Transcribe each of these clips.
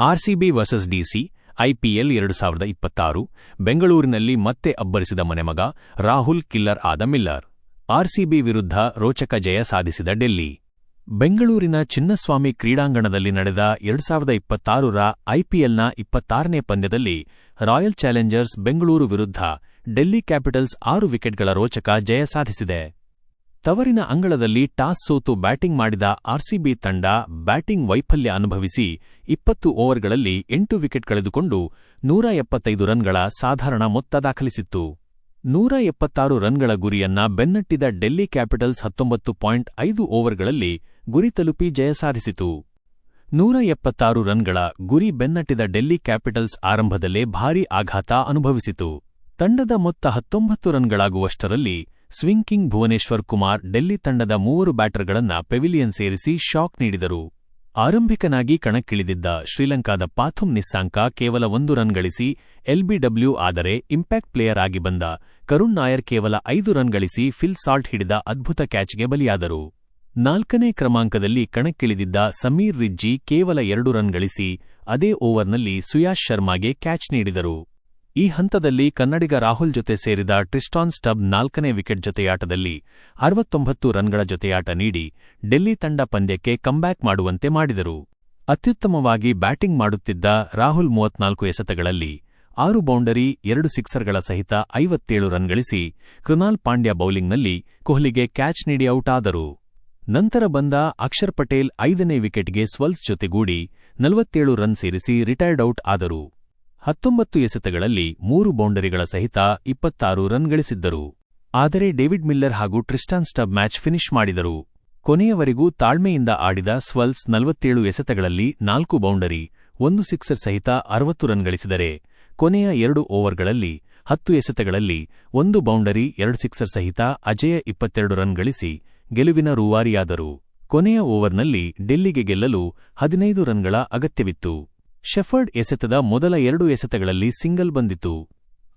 RCB versus DC IPL 2026 ಬೆಂಗಳೂರಿನಲ್ಲಿ ಮತ್ತೆ ಅಬ್ಬರಿಸಿದ ಮನೆಮಗ Rahul killer ಆದ ಮಿಲ್ಲರ್. ಆರ್ಸಿಬಿ ವಿರುದ್ಧ ರೋಚಕ ಜಯ ಸಾಧಿಸಿದ ಡೆಲ್ಲಿ. ಬೆಂಗಳೂರಿನ ಚಿನ್ನಸ್ವಾಮಿ ಕ್ರೀಡಾಂಗಣದಲ್ಲಿ ನಡೆದ 2026ರ ಐಪಿಎಲ್ನ 26ನೇ ಪಂದ್ಯದಲ್ಲಿ ರಾಯಲ್ ಚಾಲೆಂಜರ್ಸ್ ಬೆಂಗಳೂರು ವಿರುದ್ಧ ಡೆಲ್ಲಿ ಕ್ಯಾಪಿಟಲ್ಸ್ 6 ವಿಕೆಟ್ಗಳ ರೋಚಕ ಜಯ ಸಾಧಿಸಿದೆ. ತವರಿನ ಅಂಗಳದಲ್ಲಿ ಟಾಸ್ ಸೋತು ಬ್ಯಾಟಿಂಗ್ ಮಾಡಿದ ಆರ್ಸಿಬಿ ತಂಡ ಬ್ಯಾಟಿಂಗ್ ವೈಫಲ್ಯ ಅನುಭವಿಸಿ 20 ಓವರ್ಗಳಲ್ಲಿ 8 ವಿಕೆಟ್ ಕಳೆದುಕೊಂಡು 175 ರನ್ಗಳ ಸಾಧಾರಣ ಮೊತ್ತ ದಾಖಲಿಸಿತ್ತು. 176 ರನ್ಗಳ ಗುರಿಯನ್ನ ಬೆನ್ನಟ್ಟಿದ ಡೆಲ್ಲಿ ಕ್ಯಾಪಿಟಲ್ಸ್ 19.5 ಓವರ್ಗಳಲ್ಲಿ ಗುರಿ ತಲುಪಿ ಜಯ ಸಾಧಿಸಿತು. 176 ರನ್ಗಳ ಗುರಿ ಬೆನ್ನಟ್ಟಿದ ಡೆಲ್ಲಿ ಕ್ಯಾಪಿಟಲ್ಸ್ ಆರಂಭದಲ್ಲೇ ಭಾರೀ ಆಘಾತ ಅನುಭವಿಸಿತು. ತಂಡದ ಮೊತ್ತ 19 ರನ್ಗಳಾಗುವಷ್ಟರಲ್ಲಿ ಸ್ವಿಂಗ್ ಕಿಂಗ್ ಭುವನೇಶ್ವರ್ ಕುಮಾರ್ ಡೆಲ್ಲಿ ತಂಡದ 3 ಬ್ಯಾಟರ್ಗಳನ್ನ ಪೆವಿಲಿಯನ್ ಸೇರಿಸಿ ಶಾಕ್ ನೀಡಿದರು. ಆರಂಭಿಕನಾಗಿ ಕಣಕ್ಕಿಳಿದಿದ್ದ ಶ್ರೀಲಂಕಾದ ಪಾಥುಮ್ ನಿಸ್ಸಾಂಕ ಕೇವಲ 1 ರನ್ ಗಳಿಸಿ ಎಲ್ಬಿಡಬ್ಲ್ಯೂ ಆದರೆ ಇಂಪ್ಯಾಕ್ಟ್ ಪ್ಲೇಯರ್ ಆಗಿ ಬಂದ ಕರುಣ್ ನಾಯರ್ ಕೇವಲ 5 ರನ್ ಗಳಿಸಿ ಫಿಲ್ ಸಾಲ್ಟ್ ಹಿಡಿದ ಅದ್ಭುತ ಕ್ಯಾಚ್ಗೆ ಬಲಿಯಾದರು. 4ನೇ ಕ್ರಮಾಂಕದಲ್ಲಿ ಕಣಕ್ಕಿಳಿದಿದ್ದ ಸಮೀರ್ ರಿಜ್ಜಿ ಕೇವಲ 2 ರನ್ ಗಳಿಸಿ ಅದೇ ಓವರ್ನಲ್ಲಿ ಸುಯಾಶ್ ಶರ್ಮಾಗೆ ಕ್ಯಾಚ್ ನೀಡಿದರು. ಈ ಹಂತದಲ್ಲಿ ಕನ್ನಡಿಗ ರಾಹುಲ್ ಜೊತೆ ಸೇರಿದ ಟ್ರಿಸ್ಟಾನ್ ಸ್ಟಬ್ 4ನೇ ವಿಕೆಟ್ ಜೊತೆಯಾಟದಲ್ಲಿ 69 ರನ್ಗಳ ಜೊತೆಯಾಟ ನೀಡಿ ಡೆಲ್ಲಿ ತಂಡ ಪಂದ್ಯಕ್ಕೆ ಕಂಬ್ಯಾಕ್ ಮಾಡುವಂತೆ ಮಾಡಿದರು. ಅತ್ಯುತ್ತಮವಾಗಿ ಬ್ಯಾಟಿಂಗ್ ಮಾಡುತ್ತಿದ್ದ ರಾಹುಲ್ 34 ಎಸೆತಗಳಲ್ಲಿ 6 ಬೌಂಡರಿ 2 ಸಿಕ್ಸರ್ಗಳ ಸಹಿತ 57 ರನ್ ಗಳಿಸಿ ಕೃನಾಲ್ ಪಾಂಡ್ಯ ಬೌಲಿಂಗ್ನಲ್ಲಿ ಕೊಹ್ಲಿಗೆ ಕ್ಯಾಚ್ ನೀಡಿ ಔಟ್ ಆದರು. ನಂತರ ಬಂದ ಅಕ್ಷರ್ ಪಟೇಲ್ 5ನೇ ವಿಕೆಟ್ಗೆ ಸ್ವಲ್ಸ್ ಜೊತೆಗೂಡಿ 47 ರನ್ ಸೇರಿಸಿ ರಿಟೈರ್ಡ್ ಔಟ್ ಆದರು. 19 ಎಸೆತಗಳಲ್ಲಿ 3 ಬೌಂಡರಿಗಳ ಸಹಿತ 26 ರನ್ ಗಳಿಸಿದ್ದರು. ಆದರೆ ಡೇವಿಡ್ ಮಿಲ್ಲರ್ ಹಾಗೂ ಟ್ರಿಸ್ಟಾನ್ ಸ್ಟಬ್ ಮ್ಯಾಚ್ ಫಿನಿಶ್ ಮಾಡಿದರು. ಕೊನೆಯವರೆಗೂ ತಾಳ್ಮೆಯಿಂದ ಆಡಿದ ಸ್ವಲ್ಸ್ 47 ಎಸೆತಗಳಲ್ಲಿ 4 ಬೌಂಡರಿ 1 ಸಿಕ್ಸರ್ ಸಹಿತ 60 ರನ್ ಗಳಿಸಿದರೆ ಕೊನೆಯ 2 ಓವರ್ಗಳಲ್ಲಿ 10 ಎಸೆತಗಳಲ್ಲಿ 1 ಬೌಂಡರಿ 2 ಸಿಕ್ಸರ್ ಸಹಿತ ಅಜೇಯ 22 ರನ್ ಗಳಿಸಿ ಗೆಲುವಿನ ರೂವಾರಿಯಾದರು. ಕೊನೆಯ ಓವರ್ನಲ್ಲಿ ಡೆಲ್ಲಿಗೆ ಗೆಲ್ಲಲು 15 ರನ್ಗಳ ಅಗತ್ಯವಿತ್ತು. ಶೆಫರ್ಡ್ ಎಸೆತದ ಮೊದಲ 2 ಎಸೆತಗಳಲ್ಲಿ ಸಿಂಗಲ್ ಬಂದಿತು.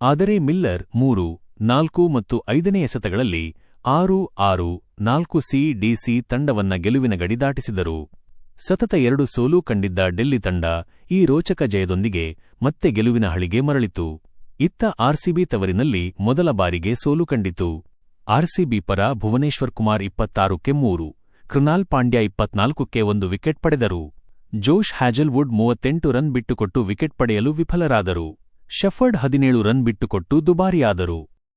ಆದರೆ ಮಿಲ್ಲರ್ 3, 4 ಮತ್ತು 5ನೇ ಎಸೆತಗಳಲ್ಲಿ 6, 6, 4 ಡಿಸಿ ತಂಡವನ್ನ ಗೆಲುವಿನ ಗಡಿ ದಾಟಿಸಿದರು. ಸತತ 2 ಸೋಲು ಕಂಡಿದ್ದ ಡೆಲ್ಲಿ ತಂಡ ಈ ರೋಚಕ ಜಯದೊಂದಿಗೆ ಮತ್ತೆ ಗೆಲುವಿನ ಹಳಿಗೆ ಮರಳಿತು. ಇತ್ತ ಆರ್ಸಿಬಿ ತವರಿನಲ್ಲಿ ಮೊದಲ ಬಾರಿಗೆ ಸೋಲು ಕಂಡಿತು. ಆರ್ಸಿಬಿ ಪರ ಭುವನೇಶ್ವರ್ ಕುಮಾರ್ 26ಕ್ಕೆ 3, ಕೃನಾಲ್ ಪಾಂಡ್ಯ 24ಕ್ಕೆ 1 ವಿಕೆಟ್ ಪಡೆದರು. ಜೋಶ್ ಹ್ಯಾಜಲ್ವುಡ್ 38 ರನ್ ಬಿಟ್ಟುಕೊಟ್ಟು ವಿಕೆಟ್ ಪಡೆಯಲು ವಿಫಲರಾದರು. Shepherd 17 run ಬಿಟ್ಟುಕೊಟ್ಟು ದುಬಾರಿಯಾದರು.